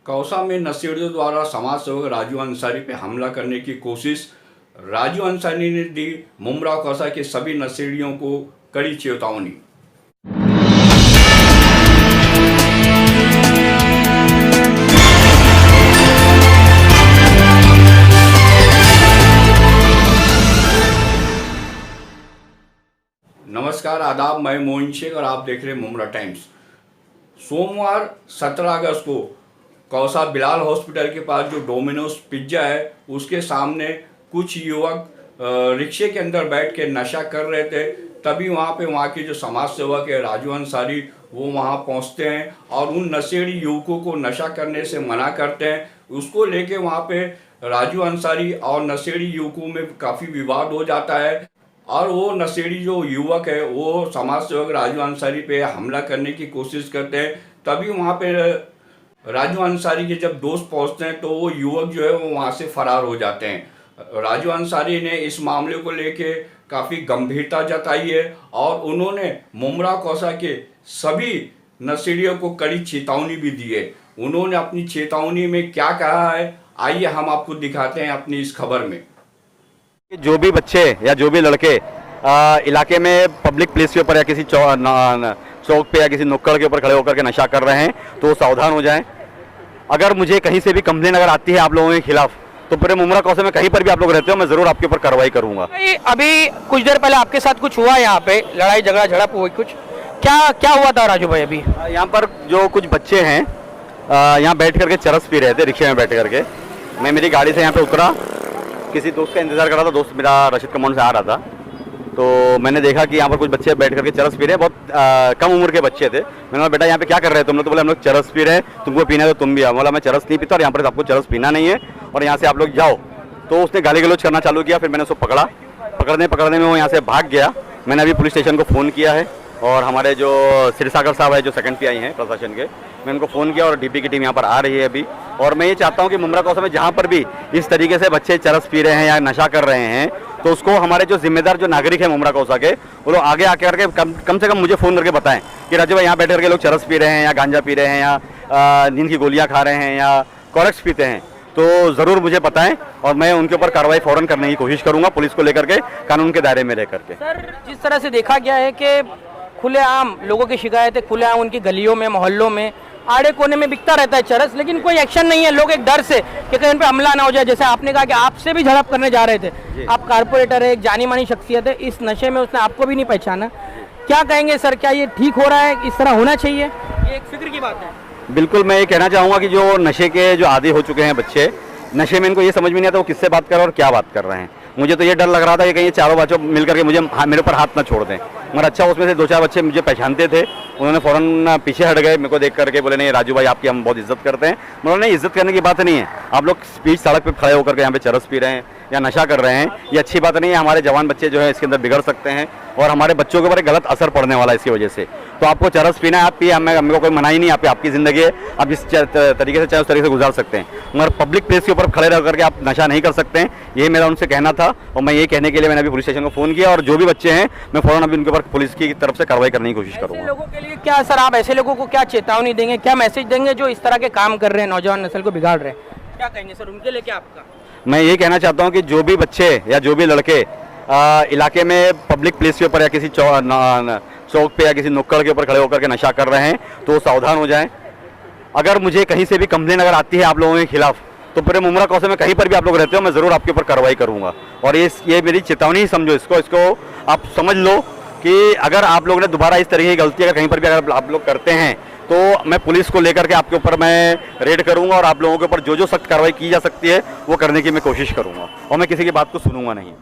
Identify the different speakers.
Speaker 1: कौसा में नशेड़ियों द्वारा समाज सेवक राजू अंसारी पर हमला करने की कोशिश। राजू अंसारी ने दी मुमरा कौसा के सभी नशेड़ियों को कड़ी चेतावनी। नमस्कार, आदाब, मैं मोइन शेख और आप देख रहे हैं मुमरा टाइम्स। सोमवार 17 अगस्त को कौसा बिलाल हॉस्पिटल के पास जो डोमिनोज पिज्जा है उसके सामने कुछ युवक रिक्शे के अंदर बैठ के नशा कर रहे थे। तभी वहाँ के जो समाज सेवक है राजू अंसारी वो वहाँ पहुँचते हैं और उन नशेड़ी युवकों को नशा करने से मना करते हैं। उसको लेके वहाँ पे राजू अंसारी और नशेड़ी युवकों में काफ़ी विवाद हो जाता है और वो नशेड़ी जो युवक है वो समाज सेवक राजू अंसारी पे हमला करने की कोशिश करते हैं। तभी वहाँ पे राजू अंसारी के जब दोस्त पहुँचते हैं तो वो युवक जो है वो वहाँ से फरार हो जाते हैं। राजू अंसारी ने इस मामले को लेके काफ़ी गंभीरता जताई है और उन्होंने मुमरा कौसा के सभी नशेड़ियों को कड़ी चेतावनी भी दी है। उन्होंने अपनी चेतावनी में क्या कहा है, आइए हम आपको दिखाते हैं अपनी इस खबर में।
Speaker 2: जो भी बच्चे या जो भी लड़के इलाके में पब्लिक प्लेस के ऊपर या किसी चौक पे या किसी नुक्कड़ के ऊपर खड़े होकर के नशा कर रहे हैं तो सावधान हो जाएं। अगर मुझे कहीं से भी कंप्लेन अगर आती है आप लोगों के खिलाफ तो पूरे मुमरा कौसे में कहीं पर भी आप लोग रहते हो, मैं जरूर आपके ऊपर कार्रवाई करूंगा।
Speaker 3: अभी कुछ देर पहले आपके साथ कुछ हुआ, यहाँ पे लड़ाई झगड़ा झड़प हुई, कुछ क्या हुआ था राजू भाई? अभी
Speaker 2: यहाँ पर जो कुछ बच्चे हैं यहाँ बैठ करके चरस पी रहे थे रिक्शे में बैठ करके। मैं मेरी गाड़ी से यहाँ पे उतरा, किसी दोस्त का इंतजार कर रहा था। दोस्त मेरा रशीद कमांड से आ रहा था तो मैंने देखा कि यहाँ पर कुछ बच्चे बैठ करके चरस पी रहे हैं। बहुत कम उम्र के बच्चे थे। मैंने बोला बेटा यहाँ पे क्या कर रहे हैं तुम लोग? तो बोले हम लोग चरस पी रहे हैं, तुमको पीना है तो तुम भी आओ। बोला मैं चरस नहीं पीता और यहाँ पर आपको चरस पीना नहीं है और यहाँ से आप लोग जाओ। तो उसने गाली गलौज करना चालू किया। फिर मैंने उसको पकड़ने में वो यहाँ से भाग गया। मैंने अभी पुलिस स्टेशन को फ़ोन किया है और हमारे जो सिरसागर साहब है जो सेकंड PI हैं प्रशासन के, मैं उनको फ़ोन किया और DP की टीम यहाँ पर आ रही है अभी। और मैं ये चाहता हूँ कि मुमरा कौसा में जहाँ पर भी इस तरीके से बच्चे चरस पी रहे हैं या नशा कर रहे हैं तो उसको हमारे जो जिम्मेदार जो नागरिक है मुमरा कौसा के वो लोग आगे आके करके कम से कम मुझे फ़ोन करके बताएं कि राजू भाई यहाँ बैठ करके लोग चरस पी रहे हैं या गांजा पी रहे हैं या नींद की गोलियाँ खा रहे हैं या कॉरेक्स पीते हैं तो ज़रूर मुझे बताएं और मैं उनके ऊपर कार्रवाई फ़ौरन करने की कोशिश करूँगा पुलिस को लेकर के, कानून के दायरे में रह करके।
Speaker 3: सर, जिस तरह से देखा गया है कि खुलेआम लोगों की शिकायतें खुलेआम उनकी गलियों में मोहल्लों में आड़े कोने में बिकता रहता है चरस, लेकिन कोई एक्शन नहीं है। लोग एक डर से कि कहीं उन पे हमला ना हो जाए। जैसे आपने कहा कि आपसे भी झड़प करने जा रहे थे, आप कारपोरेटर है, एक जानी मानी शख्सियत है, इस नशे में उसने आपको भी नहीं पहचाना। क्या कहेंगे सर, क्या ये ठीक हो रहा है? इस तरह होना चाहिए? ये एक फिक्र की बात है।
Speaker 2: बिल्कुल, मैं ये कहना चाहूँगा कि जो नशे के जो आदी हो चुके हैं बच्चे, नशे में इनको ये समझ में नहीं आता वो किससे बात कर रहे हैं और क्या बात कर रहे हैं। मुझे तो ये डर लग रहा था कि कहीं ये चारों बच्चों मिल करके मेरे ऊपर हाथ ना छोड़ दें। मगर अच्छा उसमें से 2-4 बच्चे मुझे पहचानते थे, उन्होंने फ़ौरन पीछे हट गए। मेरे को देख करके बोले नहीं राजू भाई आपकी हम बहुत इज्जत करते हैं। मतलब नहीं, इज्जत करने की बात नहीं है। आप लोग बीच सड़क पे खड़े होकर के यहाँ पे चरस पी रहे हैं या नशा कर रहे हैं, ये अच्छी बात नहीं है। हमारे जवान बच्चे जो है इसके अंदर बिगड़ सकते हैं और हमारे बच्चों के ऊपर गलत असर पड़ने वाला है इसकी वजह से। तो आपको चरस पीना है, आप पिए, मेरे को कोई मनाही नहीं। आपकी ज़िंदगी है, आप जिस तरीके से चाहे उस तरीके से गुजार सकते हैं, मगर पब्लिक प्लेस के ऊपर खड़े रह करके आप नशा नहीं कर सकते हैं। यही मेरा उनसे कहना था और मैं ये कहने के लिए मैंने अभी पुलिस स्टेशन को फ़ोन किया और जो भी बच्चे हैं मैं फ़ौरन अभी उनके ऊपर पुलिस की तरफ से कार्रवाई करने की कोशिश करूँगा।
Speaker 3: लोगों के लिए क्या सर, आप ऐसे लोगों को क्या चेतावनी देंगे, क्या मैसेज देंगे जो इस तरह के काम कर रहे हैं, नौजवान नस्ल को बिगाड़ रहे हैं? क्या कहेंगे सर उनके लिए? क्या आपका?
Speaker 2: मैं ये कहना चाहता हूँ कि जो भी बच्चे या जो भी लड़के इलाके में पब्लिक प्लेस के ऊपर या किसी चौक पे या किसी नुक्कड़ के ऊपर खड़े होकर के नशा कर रहे हैं तो सावधान हो जाएं। अगर मुझे कहीं से भी कंप्लेन अगर आती है आप लोगों के खिलाफ तो पूरे मुमरा कौसे में कहीं पर भी आप लोग रहते हो, मैं ज़रूर आपके ऊपर कार्रवाई करूँगा। और ये मेरी चेतावनी ही समझो, इसको आप समझ लो कि अगर आप लोगों ने दोबारा इस तरीके की गलती अगर कहीं पर भी अगर आप लोग करते हैं तो मैं पुलिस को लेकर के आपके ऊपर मैं रेड करूंगा और आप लोगों के ऊपर जो सख्त कार्रवाई की जा सकती है वो करने की मैं कोशिश करूंगा और मैं किसी की बात को सुनूंगा नहीं।